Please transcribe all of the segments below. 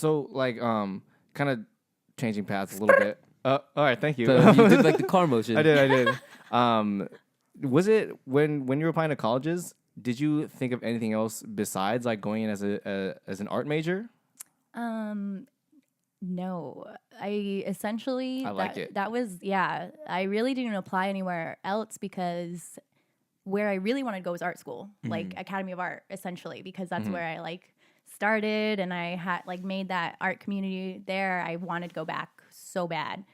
So like kind of changing paths a little bit. All right, thank you. So you did like the car motion. I did. Was it when you were applying to colleges? Did you think of anything else besides like going in as an art major? No, I essentially I like it. That was I really didn't apply anywhere else because where I really wanted to go was art school, like Academy of Art, essentially, because that's where I like started and I had like made that art community there. I wanted to go back so bad.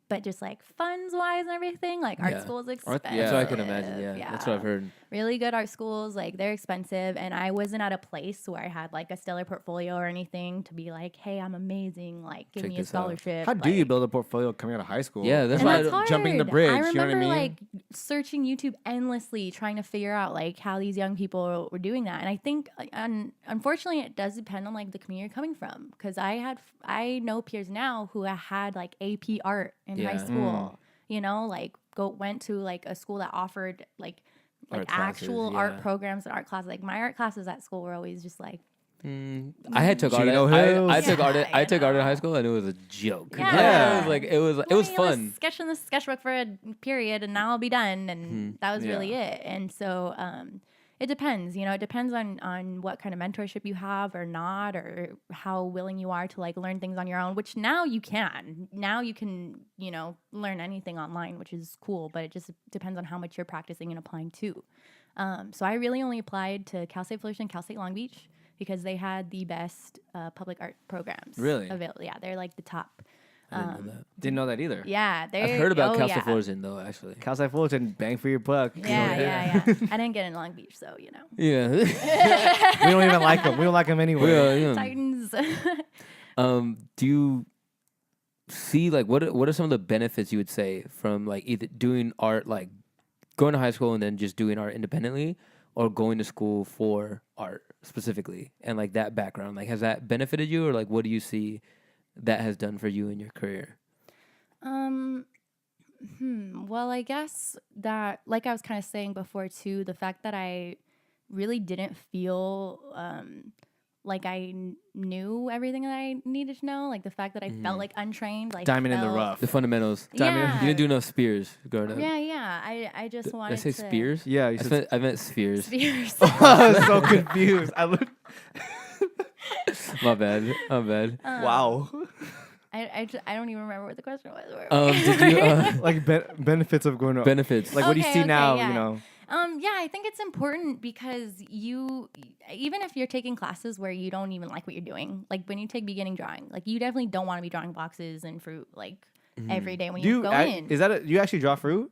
But just like funds wise and everything, like art school is expensive. That's what I can imagine. Yeah, that's what I've heard. Really good art schools, like they're expensive, and I wasn't at a place where I had like a stellar portfolio or anything to be like, hey, I'm amazing, like give me a scholarship. How do you build a portfolio coming out of high school? Yeah, that's hard. Jumping the bridge. I remember you know what I mean? like searching YouTube endlessly, trying to figure out like how these young people were doing that. And I think, unfortunately, it does depend on like the community you're coming from. Because I know peers now who had like AP art in high school. You know, like went to like a school that offered like art actual classes, art programs and art classes. Like my art classes at school were always just like. I had took art. I took art. I took art in high school, and it was a joke. Yeah. It was like it was fun. Sketch in the sketchbook for a period, and now I'll be done. And that was really it. And so it depends. You know, it depends on what kind of mentorship you have or not, or how willing you are to like learn things on your own. Which now you can. Now you can, you know, learn anything online, which is cool. But it just depends on how much you're practicing and applying too. So I really only applied to Cal State Fullerton, Cal State Long Beach, because they had the best public art programs. Really? Available. Yeah, they're like the top. Didn't know that either. Yeah, I've heard about Cal State Fullerton though, actually. Cal State Fullerton, bang for your buck. Yeah. I didn't get in Long Beach, so you know. Yeah. We don't even like them. We don't like them anyway. Titans. Do you see like what are some of the benefits you would say from like either doing art, like going to high school and then just doing art independently, or going to school for art specifically, and like that background? Like, has that benefited you, or like what do you see that has done for you in your career? Well, I guess that, like I was kind of saying before too, the fact that I really didn't feel like I knew everything that I needed to know, like the fact that I felt like untrained, like diamond in the rough, the fundamentals. Yeah. You didn't do enough spears growing up. Yeah. I just wanted to. Did I say spears? Yeah, I meant spheres. Spears. I was so confused. I looked. My bad. Wow. I don't even remember what the question was. Did you Like benefits of going to benefits? Like what do you see now? Yeah. You know. Yeah, I think it's important because even if you're taking classes where you don't even like what you're doing, like when you take beginning drawing, like you definitely don't want to be drawing boxes and fruit like every day when you go in. Is that you actually draw fruit?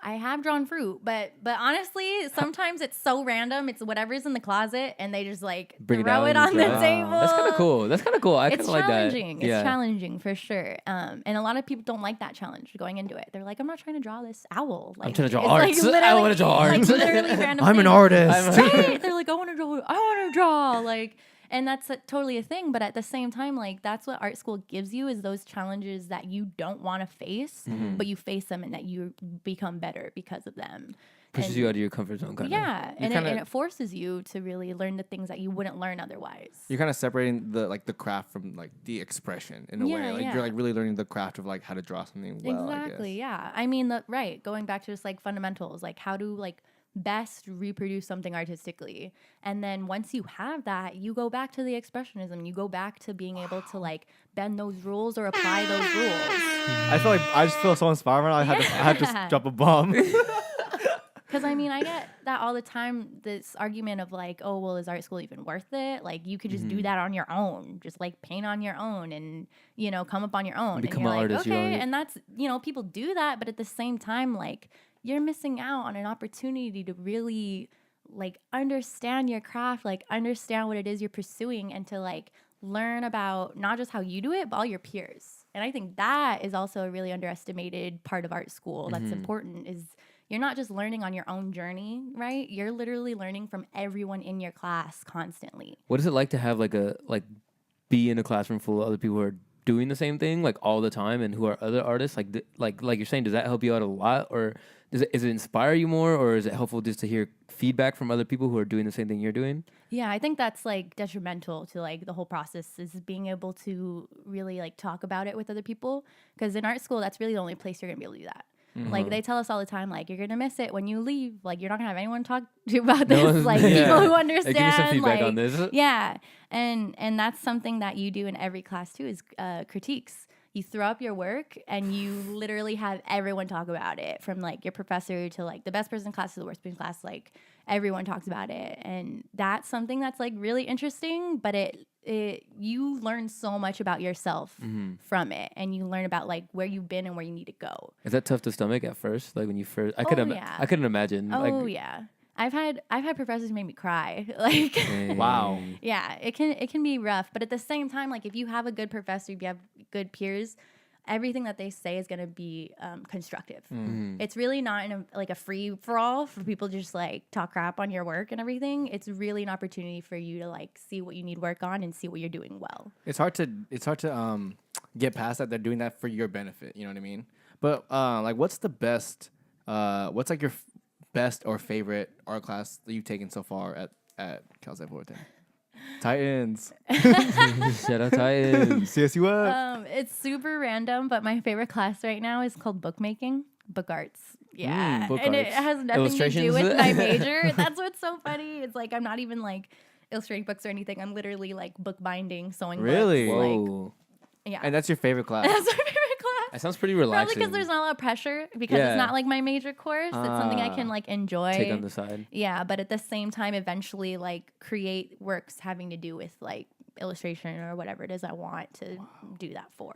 I have drawn fruit, but honestly, sometimes it's so random. It's whatever's in the closet, and they just like throw it on the table. That's kind of cool. I kind of like that. It's challenging for sure. And a lot of people don't like that challenge going into it. They're like, I'm not trying to draw this owl. Like, I'm trying to draw art. Like, I want to draw art. Like, literally random I'm an things. artist. Right? They're like, I want to draw. Like. And that's totally a thing. But at the same time, like that's what art school gives you, is those challenges that you don't want to face, but you face them and that you become better because of them. Pushes you out of your comfort zone, kind of. Yeah, and it forces you to really learn the things that you wouldn't learn otherwise. You're kind of separating the craft from like the expression in a way. Like you're like really learning the craft of like how to draw something well. Exactly. Yeah. I mean, going back to just like fundamentals, like how to like best reproduce something artistically, and then once you have that, you go back to the expressionism. You go back to being able to like bend those rules or apply those rules. I just feel so inspired. I had to drop a bomb. Because I mean, I get that all the time. This argument of like, oh well, is art school even worth it? Like you could just do that on your own, just like paint on your own, and come up on your own. Become and an you're artist. Like, okay, and that's people do that, but at the same time, like. You're missing out on an opportunity to really like understand your craft, like understand what it is you're pursuing, and to like learn about not just how you do it, but all your peers. And I think that is also a really underestimated part of art school that's important, is you're not just learning on your own journey, right? You're literally learning from everyone in your class constantly. What is it like to have be in a classroom full of other people who are doing the same thing like all the time and who are other artists? Like like you're saying, does that help you out a lot, or does it inspire you more, or is it helpful just to hear feedback from other people who are doing the same thing you're doing? Yeah, I think that's like detrimental to like the whole process, is being able to really like talk about it with other people. Because in art school, that's really the only place you're gonna be able to do that. Like they tell us all the time, like you're gonna miss it when you leave. Like you're not gonna have anyone talk to you about this. Like people who understand. Give me some feedback like, on this. Yeah, and that's something that you do in every class too, is critiques. You throw up your work and you literally have everyone talk about it, from like your professor to like the best person in class to the worst person in class. Like everyone talks about it, and that's something that's like really interesting. But you learn so much about yourself from it, and you learn about like where you've been and where you need to go. Is that tough to stomach at first? Like when you first, I couldn't imagine. Oh like, yeah. I've had professors who made me cry. Like Wow. yeah, it can be rough, but at the same time, like if you have a good professor, if you have good peers, everything that they say is going to be constructive. It's really not in a free for all for people to just like talk crap on your work and everything. It's really an opportunity for you to like see what you need work on and see what you're doing well. It's hard to get past that. They're doing that for your benefit. You know what I mean? But like, what's the best? What's like your best or favorite art class that you've taken so far at Cal State Fullerton? Titans. Shout out Titans. CSUF. It's super random, but my favorite class right now is called bookmaking, book arts. Yeah, book and it arts. has nothing to do with my major. That's what's so funny. It's like I'm not even like illustrating books or anything. I'm literally like bookbinding, sewing Really? books. Like, Whoa. yeah, And that's your favorite class. that's my favorite class. That sounds pretty Probably relaxing. because there's not a lot of pressure, because Yeah. it's not like my major course. It's something I can like enjoy. Take on the side. Yeah, but at the same time, eventually like create works having to do with like illustration or whatever it is I want to do that for.